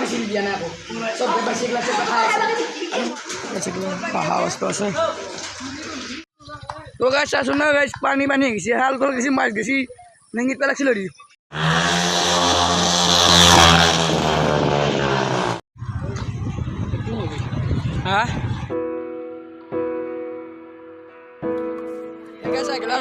বেশি দিয়া নাই আকৌ চব বেছি গ্লাছে খাই আছে পাহা অৱস্থা আছে তো গাছ আছো না গাছ পানী পানী গেছি হাল কল গেছি মাছ গেছি নেঙ্গিত পেলাছিল রে হ্যাঁ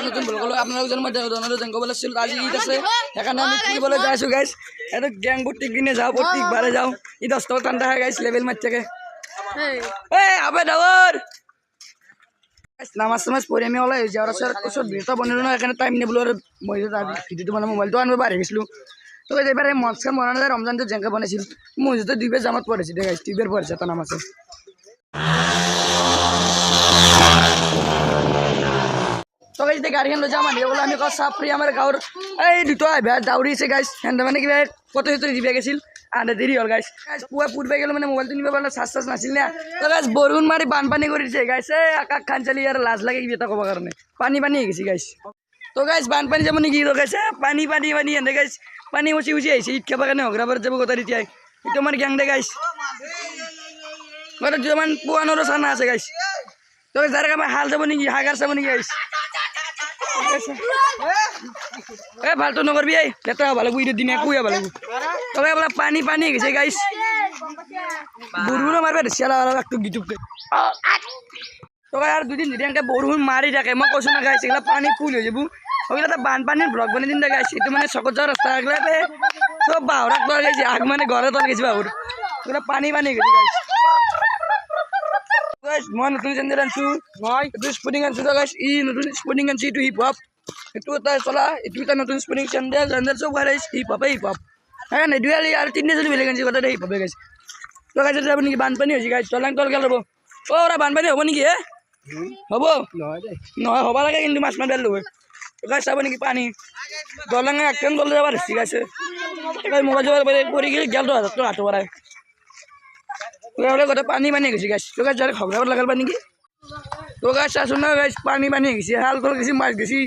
নতুন ভুল করলো আপনারা মধ্যে জঙ্গল ছিল আজি ঈদ আছে সেখানে আমি ফুৰিবলৈ যাই আছো গাইছ এটা গ্যাং প্রত্যেক দিনে যাও প্রত্যেকবারে যাও ঈদ 10 টাকা ঠান্ডা হয় গাইছ লেভেল মার থেকে এই আবে ডাবর নামাজ নামাজ পড়ে আমি ওলাই যাওয়ার ওচৰত ভিডিওটা বনালো না এখানে টাইম নেবলো আর মই ভিডিওটো মানে মোবাইলটো আনব বাঢ়ি গেছিলো তো এবারে মঞ্চখন বনানো যায় রমজানটো যেনেকৈ বনাইছিল মই যদি দুইবাৰ জামত পড়েছি দে গাইছ দুইবাৰ পড়েছে এটা নাম আছে তো গাইছ দে গাড়ীখন লৈ যাম আনি বোলে আমি চাপৰি আমাৰ গাঁৱৰ এই দুটা বেয়া দাউৰিছে গাইছ সেনেকৈ মানে কিবা ফটো চটো দিবা গৈছিল আধা দেৰি হ'ল গাইছ পুৱা ফুৰিব গ'লে মানে মোবাইলটো নিব পাৰিলে চাৰ্জ নাছিল না তো গাইছ বৰষুণ মাৰি বানপানী কৰি দিছে গাইছ এই আকাশ খান চালি আৰু লাজ লাগে কিবা এটা ক'ব কাৰণে পানী পানী হৈ গৈছে গাইছ তো গাইছ বানপানী যাব নেকি গাইছে পানী পানী পানী এনে গাইছ পানী উচি উচি আহিছে ঈদ খাবৰ কাৰণে হগৰাবাৰত যাব গোটাই এতিয়াই এইটো আমাৰ গেং দে গাইছ ঘৰত দুটামান পুৱানৰো চানা আছে গাইছ তো যাৰ কামে হাল যাব নেকি হাগাৰ চাব নেকি গাইছ এ ভালটো নকৰবি এই লেতেৰা হ'ব লাগিব ঈদৰ দিনা কুই হ'ব লাগিব তবে বোলে পানী পানী গৈছে গাইছ বৰষুণো মাৰিব চিয়ালা একটু গিটুককৈ তবে আৰু দুদিন যদি এনেকৈ বৰষুণ মাৰি থাকে মই কৈছোঁ না গাইছ এইগিলা পানী ফুল হৈ যাব সেইগিলা এটা বানপানীৰ ব্লগ বনাই দিন দে গাইছ এইটো মানে চকত যোৱা ৰাস্তা এইগিলাতে চব বাহুৰাক তল গৈছে আগ মানে ঘৰে তল গৈছে বাহুৰ এইগিলা পানী পানী গৈছে গাইছ মই নতুন চেণ্ডেল আনিছোঁ মই এইটো স্পৰ্টিং আনিছোঁ গাইছ ই নতুন স্পৰ্টিং আনিছোঁ এইটো হিপ হপ এইটো এটা চলা এইটো এটা নতুন স্পৰ্টিং চেণ্ডেল চেণ্ডেল চব গাইছ হিপ হপে হিপ হপ সেইকাৰণে দুয়ালি আৰু তিনিজনী বেলেগ আনিছোঁ গোটেই হিপ হপে গাইছ তো গাইছ যাব নেকি বানপানী হৈছে গাইছ তলাং তল গেল ৰ'ব ওৰা বানপানী হ'ব নেকি হে হ'ব নহয় হ'ব লাগে কিন্তু মাছ মাছ বেল হয় গাইছ চাব নেকি পানী দলাঙে একদম দল যাব ধৰিছে গাইছে মোবাইল চোবাইল পৰি গেলি গেল তো হাতৰ পৰাই গোটেই পানী পানী গৈছে গাইছ তো গাইছ খগৰাবত লগাল পানী নেকি তো গাইছ চাচোন না গাইছ পানী পানী গৈছে হাল কল গেছি মাছ গেছি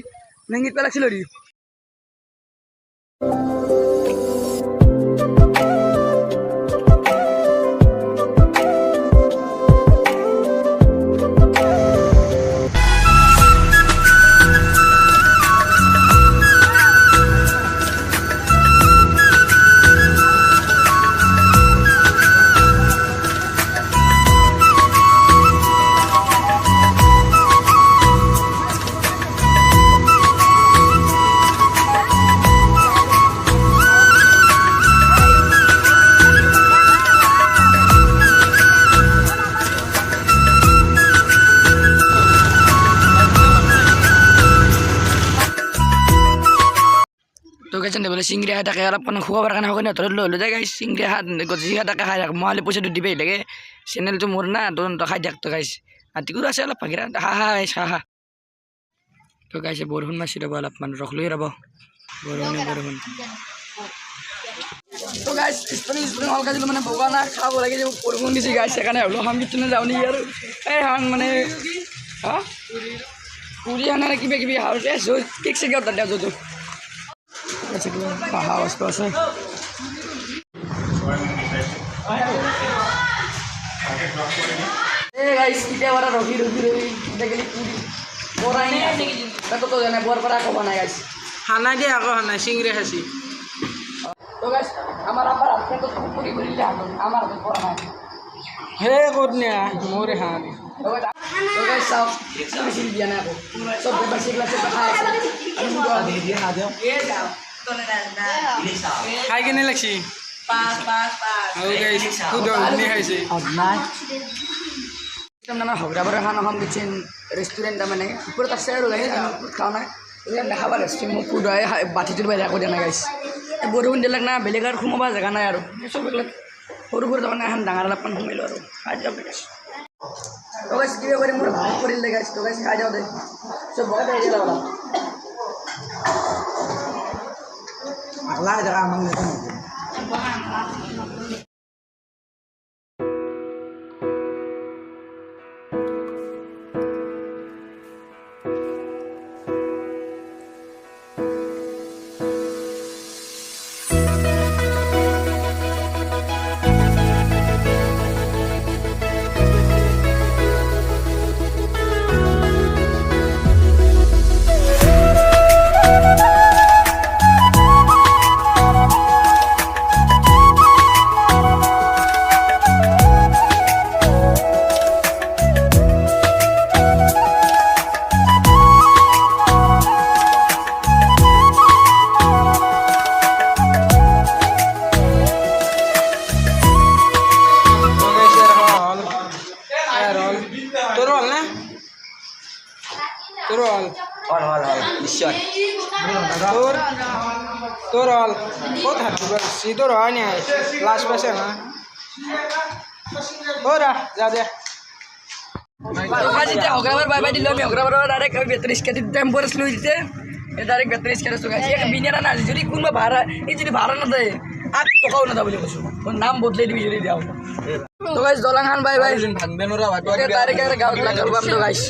নেঙ্গিত পেলাইছিল রে তো গাইছ বলে চিংড়ি খাই থাকে অলপ মানে খুৱাবৰ কাৰণে সকলো ধৰত লৈ যায় গাইছ চিংড়ি হাত যি তাকে খাই থাকে মই পইচাটো দিবই লাগে চেনেলটো মোৰ না তো খাই থাকতো গাইছ আতিকুৰ আছে অলপ ভাগিৰা হা হা গাইছ হা হা তো গাইছে বৰষুণ মাছি ৰ'ব অলপমান ৰখ লৈ ৰ'ব বৰষুণ তো গাইছ স্পৰ্টিং হল গাইছিলোঁ মানে বগা না খাব লাগে যে বৰষুণ দিছে গাইছ সেইকাৰণে হ'লেও সংগীতটো যাওঁ নেকি আৰু এই মানে হা পুৰি আনে কিবা কিবি হাউছে কেক চেক তাতে য'তো পাহা অৱস্থা আছে গাইছ কেতিয়া বাৰ ৰখি ৰখি ৰখি গেলি পুৰি বৰাই তো জানে বৰ পৰা ক'ব নাই গাইছ খানা দিয়ে আকৌ খানা চিংড়ি খাইছি তো গাইছ আমাৰ আপাৰ হাতটো পুৰি কৰি দিলে আমাৰ হাতত পৰা নাই হে ক'ত নিয়া মোৰে হাঁহ তো গাইছ চাওক বেছি দিয়া নাই আকৌ চব বেছি গ্লাছে খাই আছে খাই কেনে লাগছি খাইছে মানে হগৰাবাৰ খানা খাম কিচেন ৰেষ্টুৰেণ্ট মানে ওপৰত আছে আৰু গাইছ খাওঁ নাই দেখাবা ৰেষ্টুৰেণ্ট মোক ফুড হয় বাতিটোৰ বাহিৰে একো দিয়া নাই গাইছ বৰষুণ দিলাক না বেলেগ আৰু সোমাব জেগা নাই আৰু চব এইবিলাক সৰু সৰু তাৰমানে এখন ডাঙৰ অলপমান সোমাইলোঁ আৰু খাই যাওঁ গাইছ তো গাইছ কিবা কৰি মোৰ ভাল কৰিলে গাইছ তো গাইছ খাই যাওঁ দে চব বহুত আহি গ'ল আগলা জেগা আমাক তোর হল নিশ্চয় তোর তোর হল কত হাঁটতে পারছি তোর হয় না লাস্ট পাশে না ওরা যা দে অগ্রাবার বাই বাই দিল আমি অগ্রাবার ডাইরেক্ট 42 কেজি টেম্পোরাস লই দিতে ডাইরেক্ট 42 কেজি চুকাইছি বিনিয়ারা না যদি কোনবা ভাড়া এই যদি ভাড়া না দেয় আর টাকাও না বলে বসু ওর নাম বদলে দিবি যদি দাও তো গাইস জলাং খান বাই বাই ভাঙবে নোরা ভাই ডাইরেক্ট একটা গাঁও লাগা করব তো গাইস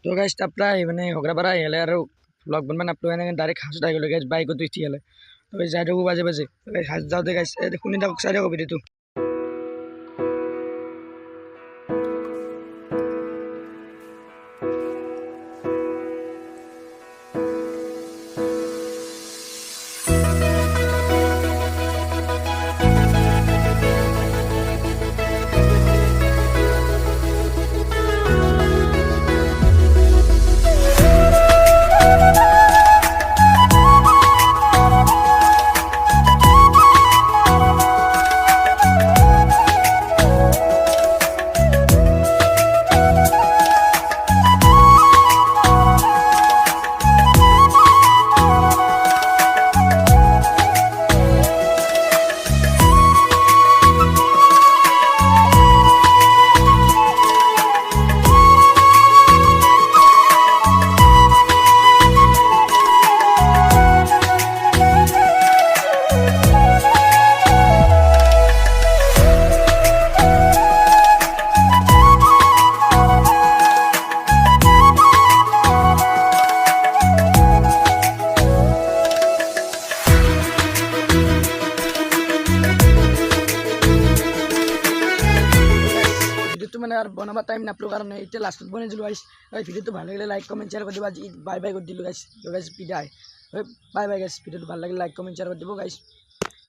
तो गाइस अपना মানে হগরাপাড়া এলে আর ব্লগ বনবেন আপনারা ডাইরেক্ট হাউস ডাই গেল গাইস বাইক তো ইতি এলে তো গাইস যাইও বাজে বাজে গাইস হাউস যাও দে গাইস দেখুন এটা সাইডে কবি দিতু মানে আর বনাবার টাইম নাপলো কারণে এটা লাস্টত বনে দিলো গাইস ভিডিওটো ভালো লাগলে লাইক কমেন্ট শেয়ার করে দিব আজ বাই বাই করে দিলো গাইস তো গাইস বিদায় বাই বাই গাইস ভিডিওটো ভালো লাগলে লাইক কমেন্ট শেয়ার করে দিব গাইস